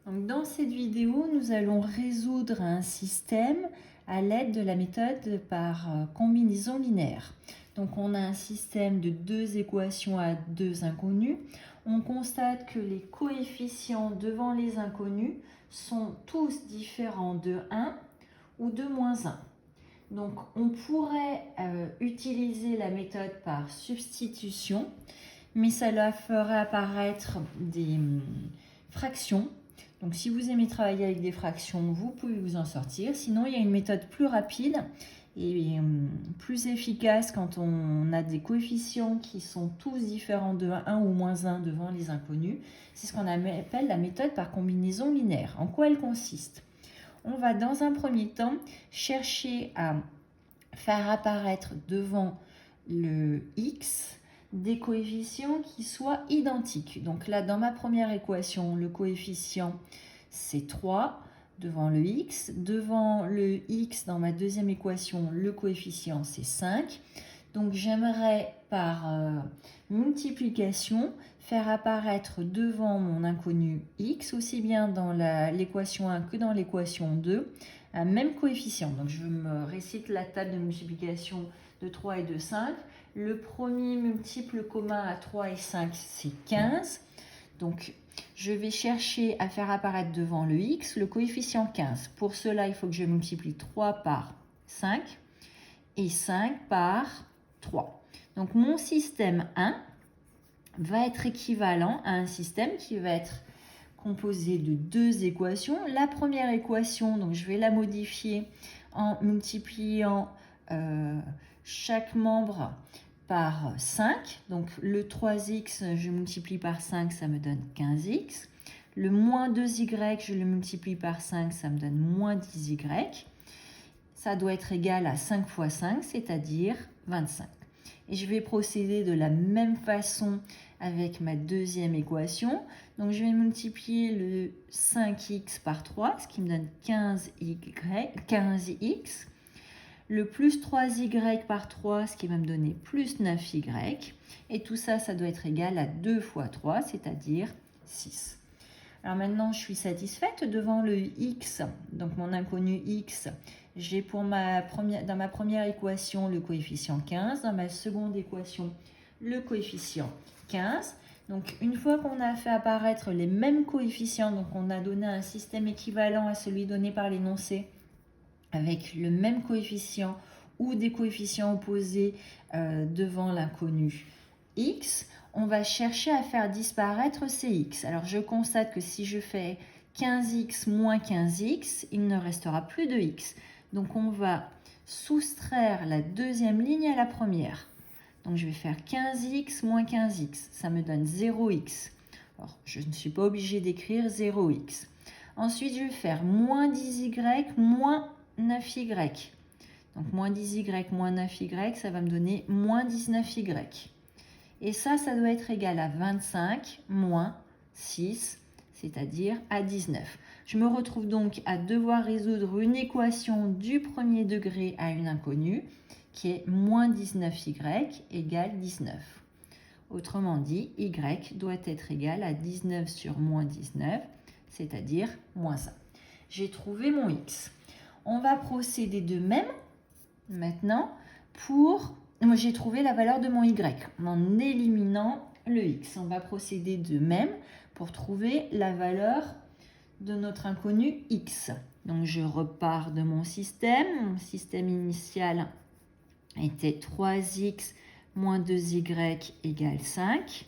Donc, dans cette vidéo, nous allons résoudre un système à l'aide de la méthode par combinaison linéaire. Donc on a un système de deux équations à deux inconnus. On constate que les coefficients devant les inconnus sont tous différents de 1 ou de moins 1. Donc on pourrait utiliser la méthode par substitution, mais cela ferait apparaître des fractions. Donc si vous aimez travailler avec des fractions, vous pouvez vous en sortir. Sinon, il y a une méthode plus rapide et plus efficace quand on a des coefficients qui sont tous différents de 1 ou moins 1 devant les inconnus. C'est ce qu'on appelle la méthode par combinaison linéaire. En quoi elle consiste? On va dans un premier temps chercher à faire apparaître devant le x des coefficients qui soient identiques. Donc là, dans ma première équation, le coefficient, c'est 3 devant le x. Devant le x, dans ma deuxième équation, le coefficient, c'est 5. Donc j'aimerais, par multiplication, faire apparaître devant mon inconnu x, aussi bien dans l'équation 1 que dans l'équation 2, un même coefficient. Donc je me récite la table de multiplication de 3 et de 5. Le premier multiple commun à 3 et 5, c'est 15. Donc, je vais chercher à faire apparaître devant le x le coefficient 15. Pour cela, il faut que je multiplie 3 par 5 et 5 par 3. Donc, mon système 1 va être équivalent à un système qui va être composé de deux équations. La première équation, donc je vais la modifier en multipliant chaque membre par 5. Donc le 3x, je multiplie par 5, ça me donne 15x. Le moins 2y, je le multiplie par 5, ça me donne moins 10y. Ça doit être égal à 5 fois 5, c'est-à-dire 25. Et je vais procéder de la même façon avec ma deuxième équation. Donc je vais multiplier le 5x par 3, ce qui me donne 15x. Le plus 3y par 3, ce qui va me donner plus 9y. Et tout ça, ça doit être égal à 2 fois 3, c'est-à-dire 6. Alors maintenant, je suis satisfaite devant le x, donc mon inconnu x. J'ai dans ma première équation le coefficient 15, dans ma seconde équation le coefficient 15. Donc une fois qu'on a fait apparaître les mêmes coefficients, donc on a donné un système équivalent à celui donné par l'énoncé, avec le même coefficient ou des coefficients opposés devant l'inconnu x, on va chercher à faire disparaître ces x. Alors je constate que si je fais 15x moins 15x, il ne restera plus de x. Donc on va soustraire la deuxième ligne à la première. Donc je vais faire 15x moins 15x, ça me donne 0x. Alors je ne suis pas obligée d'écrire 0x. Ensuite je vais faire moins 10y moins 9y. Donc moins 10y moins 9y, ça va me donner moins 19y. Et ça doit être égal à 25 moins 6, c'est-à-dire à 19. Je me retrouve donc à devoir résoudre une équation du premier degré à une inconnue, qui est moins 19y égale 19. Autrement dit, y doit être égal à 19 sur moins 19, c'est-à-dire moins 1. J'ai trouvé mon x. On va procéder de même maintenant pour... Moi, j'ai trouvé la valeur de mon y en éliminant le x. On va procéder de même pour trouver la valeur de notre inconnu x. Donc, je repars de mon système. Mon système initial était 3x moins 2y égale 5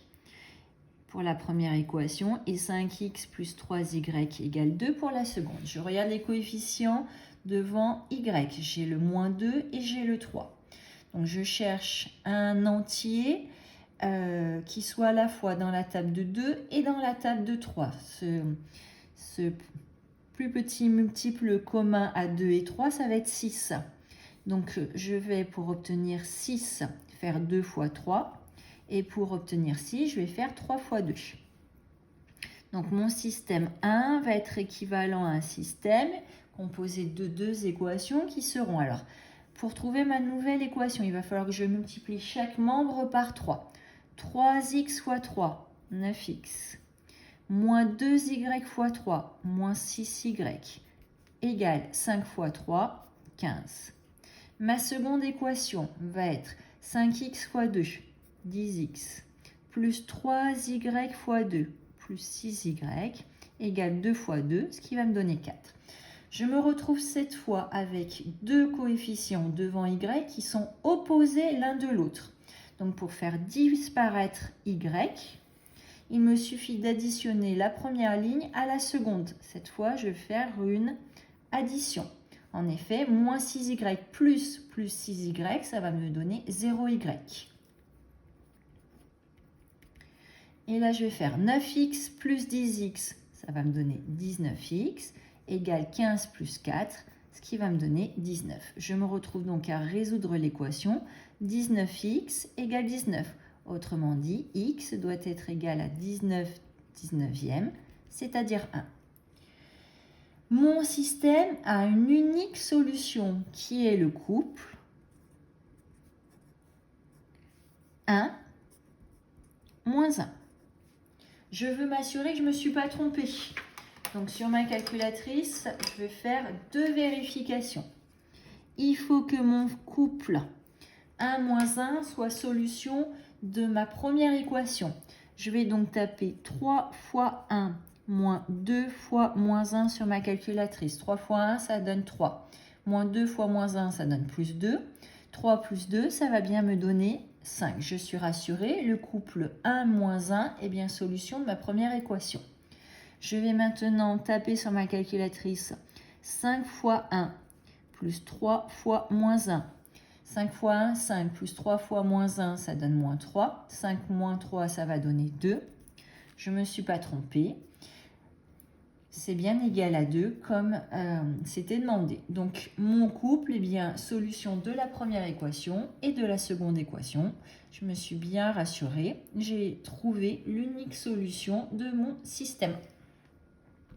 pour la première équation et 5x plus 3y égale 2 pour la seconde. Je regarde les coefficients devant y. J'ai le moins 2 et j'ai le 3. Donc je cherche un entier qui soit à la fois dans la table de 2 et dans la table de 3. Ce plus petit multiple commun à 2 et 3, ça va être 6. Donc je vais, pour obtenir 6, faire 2 fois 3. Et pour obtenir 6, je vais faire 3 fois 2. Donc mon système 1 va être équivalent à un système composé de deux équations qui seront... Alors, pour trouver ma nouvelle équation, il va falloir que je multiplie chaque membre par 3. 3x fois 3, 9x. moins 2y fois 3, moins 6y, égale 5 fois 3, 15. Ma seconde équation va être 5x fois 2, 10x, plus 3y fois 2, plus 6y, égale 2 fois 2, ce qui va me donner 4. Je me retrouve cette fois avec deux coefficients devant y qui sont opposés l'un de l'autre. Donc pour faire disparaître y, il me suffit d'additionner la première ligne à la seconde. Cette fois, je vais faire une addition. En effet, moins 6y plus 6y, ça va me donner 0y. Et là, je vais faire 9x plus 10x, ça va me donner 19x, égale 15 plus 4, ce qui va me donner 19. Je me retrouve donc à résoudre l'équation 19x égale 19. Autrement dit, x doit être égal à 19 19e, c'est-à-dire 1. Mon système a une unique solution qui est le couple 1 moins 1. Je veux m'assurer que je ne me suis pas trompée. Donc sur ma calculatrice, je vais faire deux vérifications. Il faut que mon couple 1 moins 1 soit solution de ma première équation. Je vais donc taper 3 fois 1 moins 2 fois moins 1 sur ma calculatrice. 3 fois 1, ça donne 3. Moins 2 fois moins 1, ça donne plus 2. 3 plus 2, ça va bien me donner 5. Je suis rassurée, le couple 1 moins 1 est bien solution de ma première équation. Je vais maintenant taper sur ma calculatrice 5 fois 1 plus 3 fois moins 1. 5 fois 1, 5 plus 3 fois moins 1, ça donne moins 3. 5 moins 3, ça va donner 2. Je ne me suis pas trompée. C'est bien égal à 2 comme c'était demandé. Donc mon couple est bien solution de la première équation et de la seconde équation. Je me suis bien rassurée. J'ai trouvé l'unique solution de mon système.